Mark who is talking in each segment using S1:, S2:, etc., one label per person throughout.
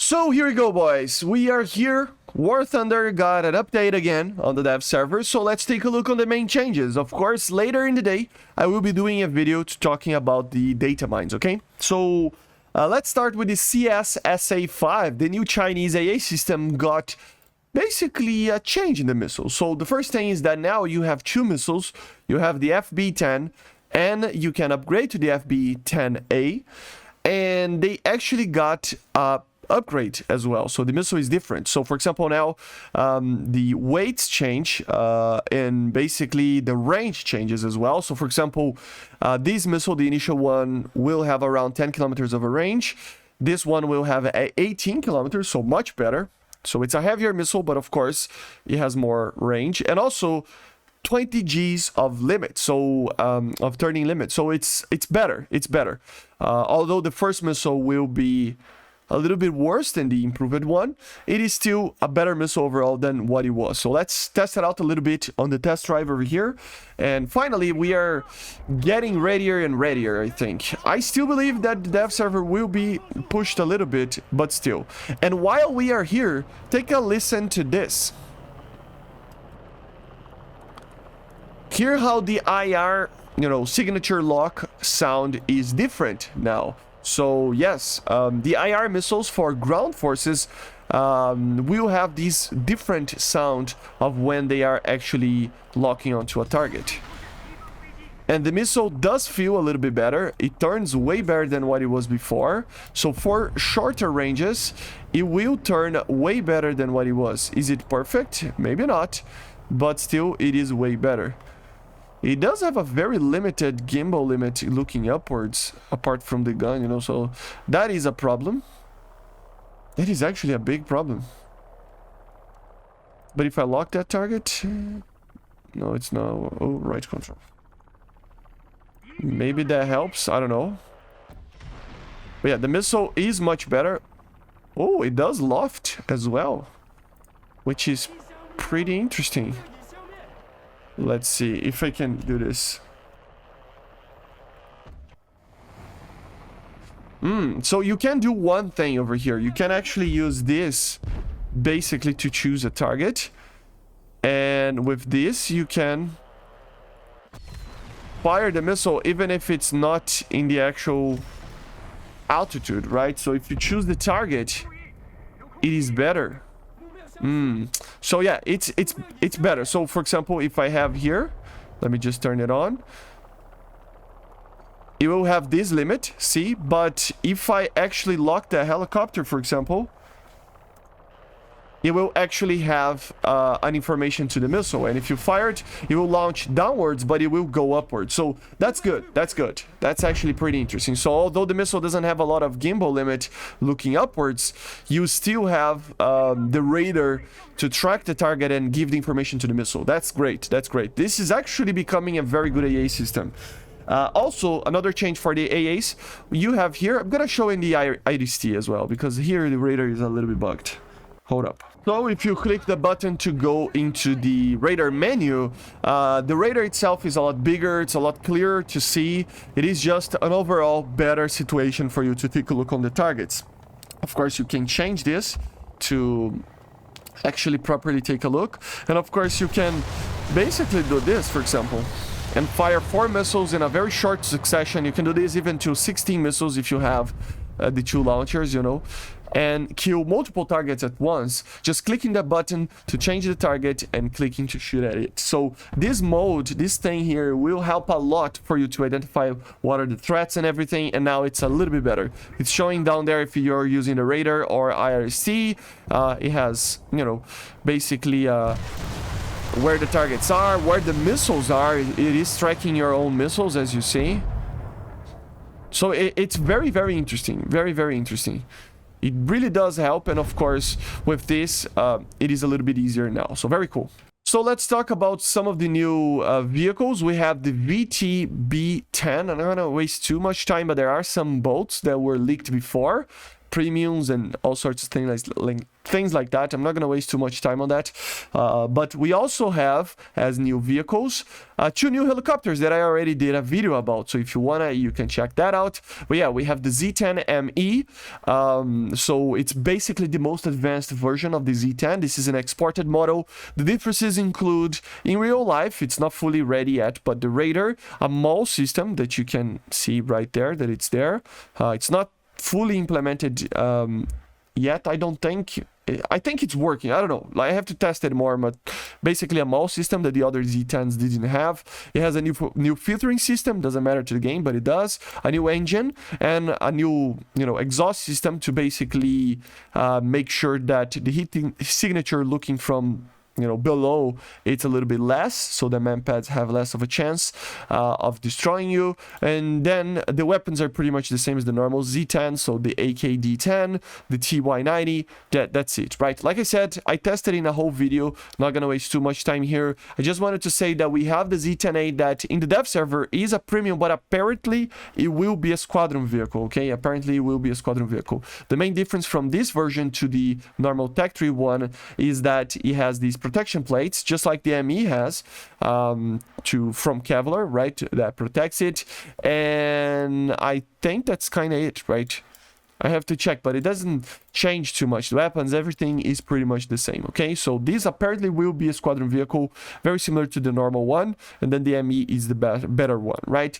S1: So here we go, boys. We are here. War Thunder got an update again on the dev server, so let's take a look on the main changes. Of course, later in the day, I will be doing a video talking about the data mines, okay? So let's start with the SA5. The new Chinese AA system got basically a change in the missiles. So the first thing is that now you have two missiles. You have the FB-10, and you can upgrade to the FB-10A, and they actually got upgrade as well, so the missile is different. So for example, now the weights change and basically the range changes as well. So for example, this missile, the initial one, will have around 10 kilometers of a range. This one will have 18 kilometers, so much better. So it's a heavier missile, but of course it has more range, and also 20 Gs of limit, so of turning limit. So it's better. Although the first missile will be a little bit worse than the improved one, it is still a better missile overall than what it was. So let's test it out a little bit on the test drive over here. And finally, we are getting readier and readier, I think. I still believe that the dev server will be pushed a little bit, but still. And while we are here, take a listen to this. Hear how the IR, signature lock sound is different now. So yes, the IR missiles for ground forces will have this different sound of when they are actually locking onto a target. And the missile does feel a little bit better. It turns way better than what it was before. So for shorter ranges, it will turn way better than what it was. Is it perfect? Maybe not, but still it is way better. It does have a very limited gimbal limit looking upwards, apart from the gun, so that is a problem. That is actually a big problem. But if I lock that target... No, it's not... Oh, right control. Maybe that helps, I don't know. But yeah, the missile is much better. Oh, it does loft as well, which is pretty interesting. Let's see if I can do this. So you can do one thing over here. You can actually use this basically to choose a target. And with this, you can fire the missile even if it's not in the actual altitude, right? So if you choose the target, it is better. So yeah, it's better. So for example, if I have here, let me just turn it on. It will have this limit, see? But if I actually lock the helicopter, for example, it will actually have an information to the missile. And if you fire it, it will launch downwards, but it will go upwards. So that's good. That's good. That's actually pretty interesting. So although the missile doesn't have a lot of gimbal limit looking upwards, you still have the radar to track the target and give the information to the missile. That's great. That's great. This is actually becoming a very good AA system. Also, another change for the AAs, you have here, I'm going to show in the IDST as well, because here the radar is a little bit bugged. Hold up. So if you click the button to go into the radar menu, the radar itself is a lot bigger, it's a lot clearer to see. It is just an overall better situation for you to take a look on the targets. Of course, you can change this to actually properly take a look. And of course, you can basically do this, for example, and fire 4 missiles in a very short succession. You can do this even to 16 missiles if you have the 2 launchers, and kill multiple targets at once, just clicking the button to change the target and clicking to shoot at it. So this mode, this thing here, will help a lot for you to identify what are the threats and everything, and now it's a little bit better. It's showing down there if you're using the radar or IRC. It has, basically where the targets are, where the missiles are. It is tracking your own missiles, as you see. So it's very, very interesting. Very, very interesting. It really does help, and of course, with this, it is a little bit easier now. So very cool. So let's talk about some of the new vehicles. We have the VTB-10. I'm not going to waste too much time, but there are some boats that were leaked before. premiums and all sorts of things like that. I'm not gonna waste too much time on that. But we also have, as new vehicles, 2 new helicopters that I already did a video about. So if you wanna, you can check that out. But yeah, we have the Z10ME. So it's basically the most advanced version of the Z10. This is an exported model. The differences include, in real life, it's not fully ready yet, but the radar, a MAL system that you can see right there, that it's there. It's not fully implemented yet, I don't think. I think it's working. I don't know. I have to test it more, but basically a MAL system that the other Z10s didn't have. It has a new filtering system. Doesn't matter to the game, but it does. A new engine and a new, exhaust system to basically make sure that the heat signature looking from below, it's a little bit less, so the manpads have less of a chance of destroying you. And then the weapons are pretty much the same as the normal Z10, so the AKD10, the TY90, that's it, right? Like I said, I tested in a whole video, not gonna waste too much time here. I just wanted to say that we have the Z10A that in the dev server is a premium, but apparently it will be a squadron vehicle, okay? Apparently it will be a squadron vehicle. The main difference from this version to the normal Tech Tree one is that it has these protection plates, just like the ME has, from Kevlar, right? That protects it. And I think that's kind of it, right? I have to check, but it doesn't change too much. The weapons, everything is pretty much the same, okay? So this apparently will be a squadron vehicle, very similar to the normal one, and then the ME is the better one, right?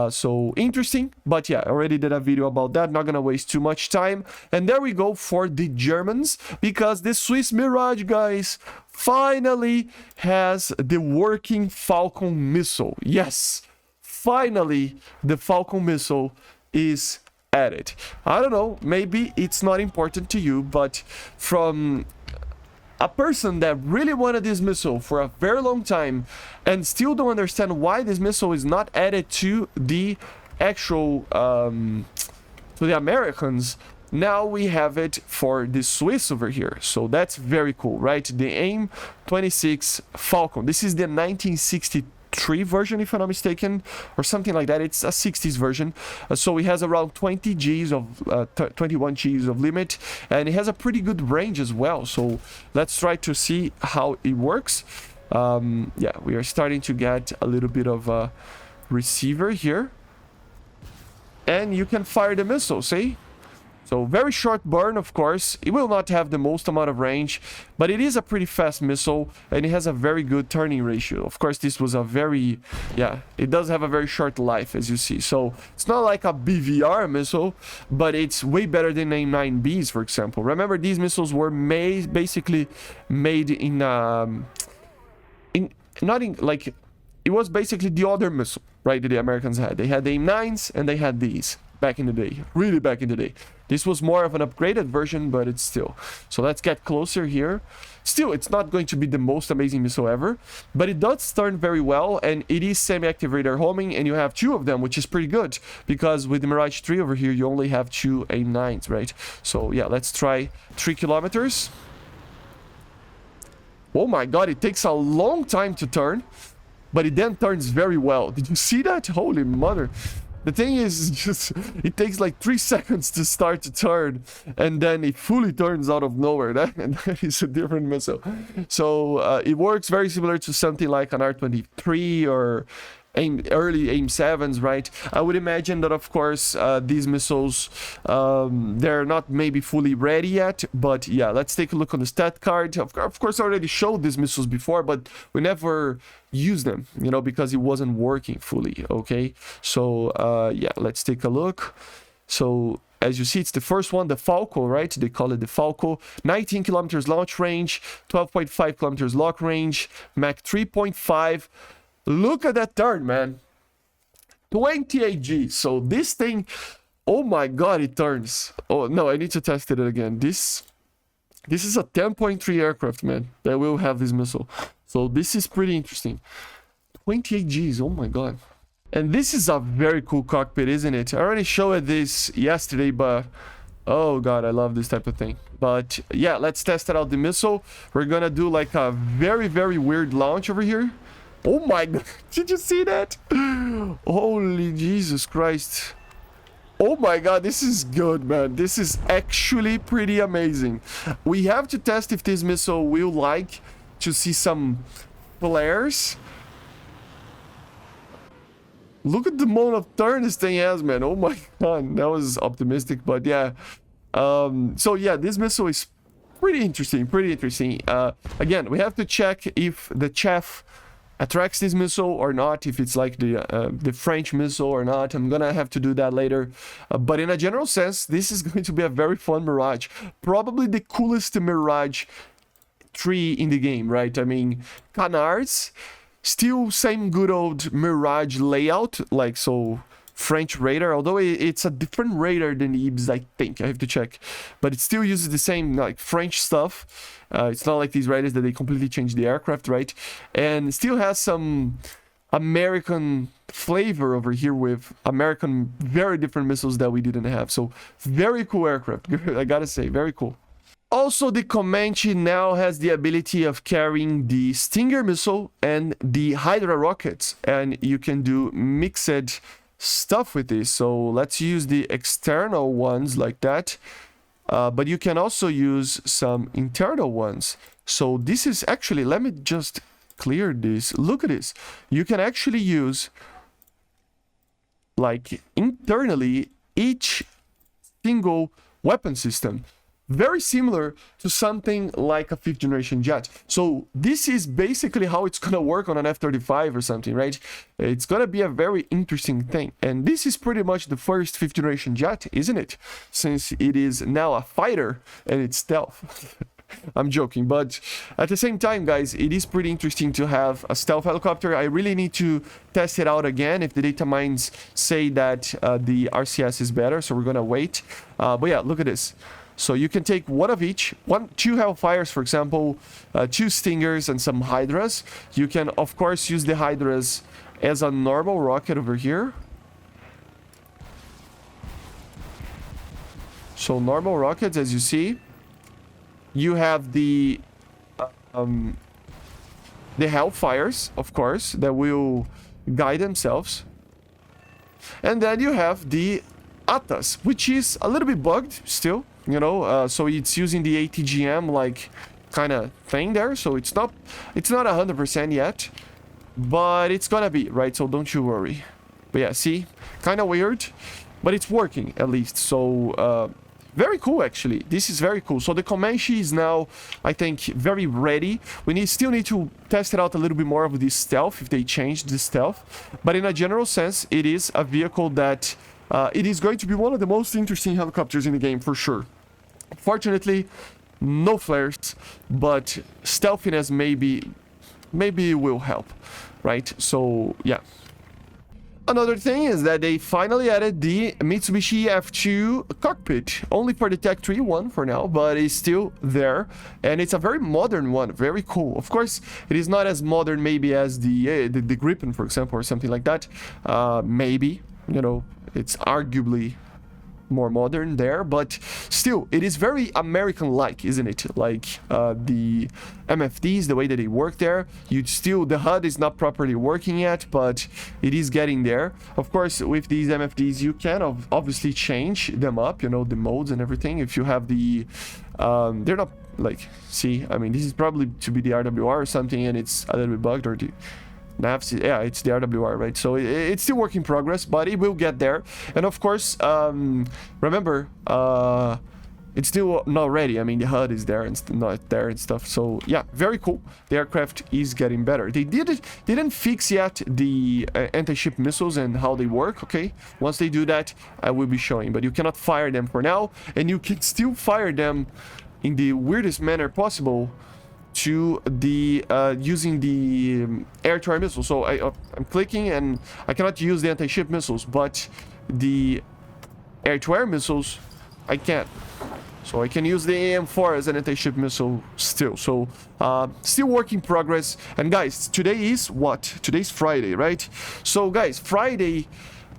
S1: So interesting, but yeah, I already did a video about that, not gonna waste too much time. And there we go for the Germans, because the Swiss Mirage, guys, finally has the working Falcon missile. Yes, finally the Falcon missile is added. I don't know, maybe it's not important to you, but from a person that really wanted this missile for a very long time and still don't understand why this missile is not added to the actual to the Americans, now we have it for the Swiss over here. So that's very cool, right? The AIM-26 Falcon. This is the 1963 version, if I'm not mistaken, or something like that. It's a 60s version. So it has around 20 Gs of 21 Gs of limit, and it has a pretty good range as well. So let's try to see how it works. Yeah, we are starting to get a little bit of a receiver here, and you can fire the missile, see? So very short burn, of course. It will not have the most amount of range, but it is a pretty fast missile, and it has a very good turning ratio. Of course, this was a very, yeah, it does have a very short life, as you see. So it's not like a BVR missile, but it's way better than AIM-9Bs, for example. Remember, these missiles were basically made in, like, it was basically the other missile, right, that the Americans had. They had the AIM-9s, and they had these back in the day, really back in the day. This was more of an upgraded version, but it's still. So let's get closer here. Still, it's not going to be the most amazing missile ever, but it does turn very well, and it is semi-active radar homing, and you have 2 of them, which is pretty good, because with the Mirage 3 over here, you only have 2 AIM-9s, right? So yeah, let's try 3 kilometers. Oh my god, it takes a long time to turn, but it then turns very well. Did you see that? Holy mother. The thing is, just it takes like 3 seconds to start to turn, and then it fully turns out of nowhere. That is a different missile. So it works very similar to something like an R-23 or early AIM-7s, right? I would imagine that, of course, these missiles, they're not maybe fully ready yet, but yeah, let's take a look on the stat card. Of course, I already showed these missiles before, but we never used them, because it wasn't working fully, okay? So, yeah, let's take a look. So, as you see, it's the first one, the Falco, right? They call it the Falco. 19 kilometers launch range, 12.5 kilometers lock range, Mach 3.5. Look at that turn, man. 28 Gs. So this thing, oh my god, it turns. Oh no, I need to test it again. This is a 10.3 aircraft, man, that will have this missile. So this is pretty interesting. 28 Gs, oh my god. And this is a very cool cockpit, isn't it? I already showed this yesterday, but oh god, I love this type of thing. But yeah, let's test it out, the missile. We're gonna do like a very, very weird launch over here. Oh my god, did you see that? Holy Jesus Christ. Oh my god, this is good, man. This is actually pretty amazing. We have to test if this missile will like to see some flares. Look at the amount of turn this thing has, man. Oh my god, that was optimistic, but yeah. So yeah, this missile is pretty interesting, again, we have to check if the chaff attracts this missile or not, if it's like the French missile or not. I'm gonna have to do that later, but in a general sense, this is going to be a very fun Mirage, probably the coolest Mirage 3 in the game, right? I mean, canards, still same good old Mirage layout, like so. French radar, although it's a different radar than the Ibs, I think. I have to check. But it still uses the same like French stuff. It's not like these radars that they completely changed the aircraft, right? And still has some American flavor over here with American, very different missiles that we didn't have. So very cool aircraft, I gotta say, very cool. Also, the Comanche now has the ability of carrying the Stinger missile and the Hydra rockets. And you can do mixed stuff with this. So let's use the external ones like that, but you can also use some internal ones. So this is actually, let me just clear this. Look at this. You can actually use like internally each single weapon system, very similar to something like a 5th generation jet. So this is basically how it's gonna work on an F-35 or something, right? It's gonna be a very interesting thing. And this is pretty much the first 5th generation jet, isn't it? Since it is now a fighter and it's stealth. I'm joking, but at the same time, guys, it is pretty interesting to have a stealth helicopter. I really need to test it out again if the data mines say that the RCS is better, so we're gonna wait. But yeah, look at this. So you can take one of each, two Hellfires, for example, 2 Stingers and some Hydras. You can, of course, use the Hydras as a normal rocket over here. So normal rockets, as you see. You have the Hellfires, of course, that will guide themselves. And then you have the Atas, which is a little bit bugged still. You know, so it's using the ATGM like kind of thing there, so it's not 100% yet, but it's gonna be, right? So don't you worry. But yeah, see, kind of weird, but it's working at least. So very cool, actually. This is very cool. So the Comanche is now, I think, very ready. We still need to test it out a little bit more of the stealth, if they change the stealth, but in a general sense, it is a vehicle that it is going to be one of the most interesting helicopters in the game, for sure. Fortunately, no flares, but stealthiness maybe will help, right? So, yeah. Another thing is that they finally added the Mitsubishi F-2 cockpit, only for the Tech 3 one for now, but it's still there, and it's a very modern one, very cool. Of course, it is not as modern maybe as the Gripen, for example, or something like that. Maybe, you know, it's arguably more modern there, but still, it is very American-like, isn't it? Like the MFDs, the way that they work there, the HUD is not properly working yet, but it is getting there. Of course, with these MFDs, you can obviously change them up, you know, the modes and everything. If you have the, they're not like, see, I mean, this is probably to be the RWR or something, and it's a little bit bugged, or the Navs, yeah, it's the RWR, right? So it's still work in progress, but it will get there. And of course, remember, it's still not ready. I mean, the HUD is there and not there and stuff. So yeah, very cool. The aircraft is getting better. They didn't fix yet the anti-ship missiles and how they work. Okay, once they do that, I will be showing. But you cannot fire them for now, and you can still fire them in the weirdest manner possible to the using the air-to-air missile. So I'm clicking and I cannot use the anti-ship missiles, but the air-to-air missiles I can. So I can use the AM4 as an anti-ship missile still. So still work in progress. And guys, today is what? Today's Friday, right? So guys, Friday,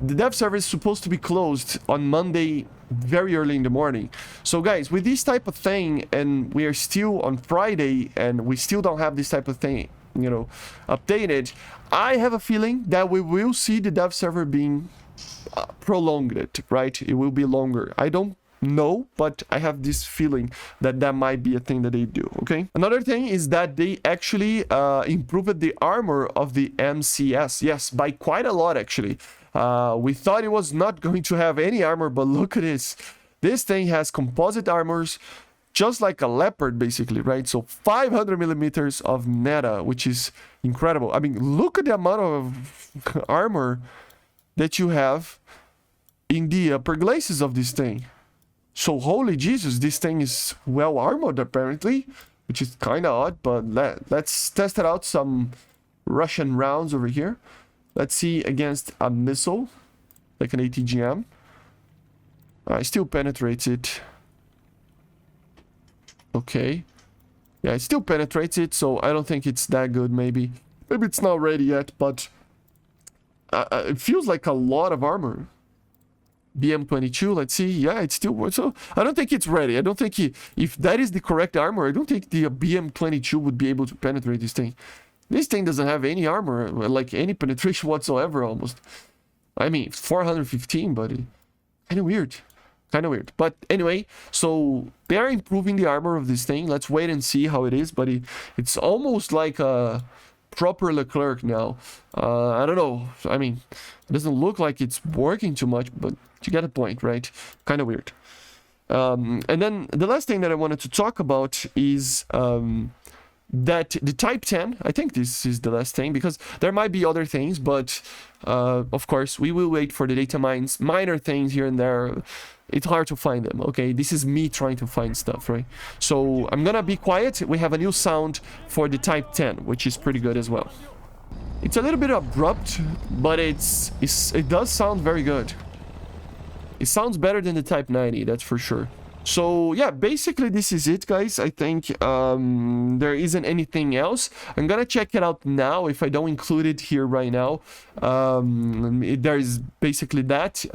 S1: the dev server is supposed to be closed on Monday very early in the morning. So guys, with this type of thing, and we are still on Friday and we still don't have this type of thing, you know, updated, I have a feeling that we will see the dev server being prolong it, right? It will be longer. I don't know, but I have this feeling that that might be a thing that they do. Okay, another thing is that they actually improved the armor of the MCS. Yes, by quite a lot actually. We thought it was not going to have any armor, but look at this. This thing has composite armors, just like a Leopard basically, right? So 500 millimeters of meta, which is incredible. I mean, look at the amount of armor that you have in the upper glacis of this thing. So holy Jesus, this thing is well armored apparently, which is kind of odd, but let's test it out. Some Russian rounds over here. Let's see against a missile, like an ATGM. It still penetrates it. Okay. Yeah, it still penetrates it, so I don't think it's that good, maybe. Maybe it's not ready yet, but it feels like a lot of armor. BM22, let's see. Yeah, it's still... So I don't think it's ready. I don't think if that is the correct armor, I don't think the BM22 would be able to penetrate this thing. This thing doesn't have any armor, like any penetration whatsoever almost. I mean, 415, buddy. Kind of weird. Kind of weird. But anyway, so they are improving the armor of this thing. Let's wait and see how it is, but it's almost like a proper Leclerc now. I don't know. I mean, it doesn't look like it's working too much, but you get a point, right? Kind of weird. And then the last thing that I wanted to talk about is that the Type 10, I think this is the last thing, because there might be other things, but of course, we will wait for the data mines, minor things here and there. It's hard to find them, okay? This is me trying to find stuff, right? So I'm gonna be quiet. We have a new sound for the Type 10, which is pretty good as well. It's a little bit abrupt, but it does sound very good. It sounds better than the Type 90, that's for sure. So yeah, basically this is it, guys. I think there isn't anything else. I'm gonna check it out now if I don't include it here right now. There is basically that.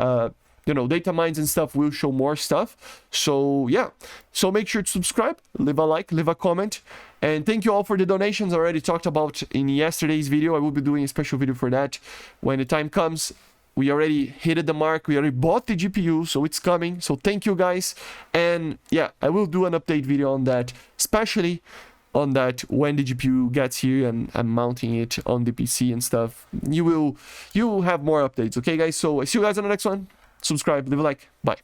S1: You know, data mines and stuff will show more stuff. So yeah, so make sure to subscribe, leave a like, leave a comment, and thank you all for the donations I already talked about in yesterday's video. I will be doing a special video for that when the time comes. We already hit the mark. We already bought the GPU, so it's coming. So thank you guys. And yeah, I will do an update video on that, especially on that when the GPU gets here and I'm mounting it on the PC and stuff. You will have more updates, okay guys? So I see you guys on the next one. Subscribe, leave a like. Bye.